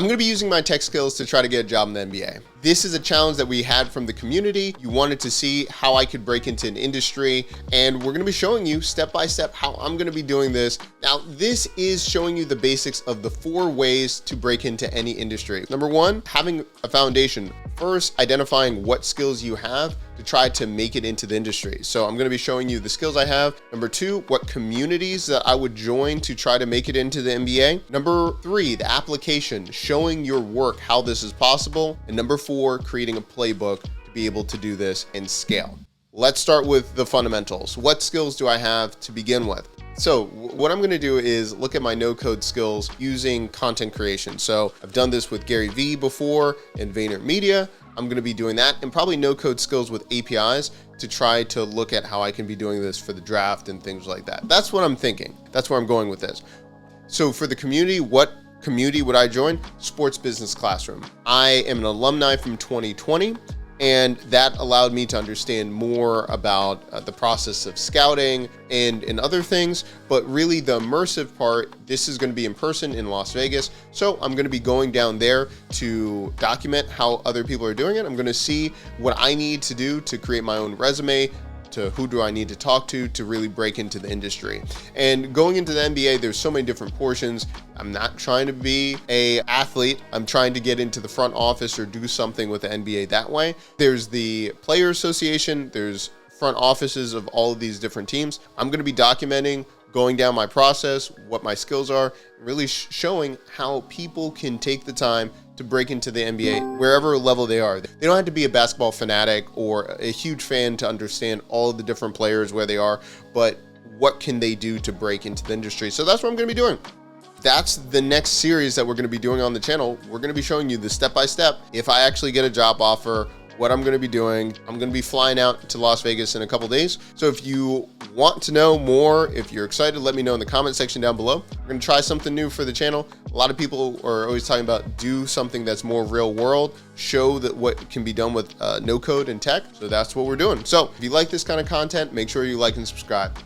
I'm going to be using my tech skills to try to get a job in the NBA. This is a challenge that we had from the community. You wanted to see how I could break into an industry, and we're going to be showing you step by step how I'm going to be doing this. Now, this is showing you the basics of the 4 ways to break into any industry. Number 1, having a foundation. First, identifying what skills you have to try to make it into the industry. So I'm going to be showing you the skills I have. Number 2, what communities that I would join to try to make it into the NBA. Number 3, the application, showing your work, how this is possible. And number 4, creating a playbook to be able to do this and scale. Let's start with the fundamentals. What skills do I have to begin with? So what I'm going to do is look at my no-code skills using content creation. So I've done this with Gary Vee before and VaynerMedia. I'm going to be doing that, and probably no-code skills with APIs to try to look at how I can be doing this for the draft and things like that. That's what I'm thinking. That's where I'm going with this. So for the community, what community would I join? Sports Business Classroom. I am an alumni from 2020. And that allowed me to understand more about the process of scouting and other things. But really the immersive part, this is going to be in person in Las Vegas. So I'm going to be going down there to document how other people are doing it. I'm going to see what I need to do to create my own resume, to who do I need to talk to really break into the industry. And going into the NBA, there's so many different portions. I'm not trying to be an athlete. I'm trying to get into the front office or do something with the NBA that way. There's the Player Association. There's front offices of all of these different teams. I'm going to be documenting, going down my process, what my skills are, really showing how people can take the time to break into the NBA wherever level they are. They don't have to be a basketball fanatic or a huge fan to understand all of the different players where they are, but what can they do to break into the industry? So that's what I'm going to be doing. That's the next series that we're going to be doing on the channel. We're going to be showing you the step-by-step. If I actually get a job offer, what I'm going to be doing. I'm going to be flying out to Las Vegas in a couple days. So if you want to know more, if you're excited, let me know in the comment section down below. We're going to try something new for the channel. A lot of people are always talking about do something that's more real world, show that what can be done with no code and tech. So that's what we're doing. So if you like this kind of content, make sure you like and subscribe.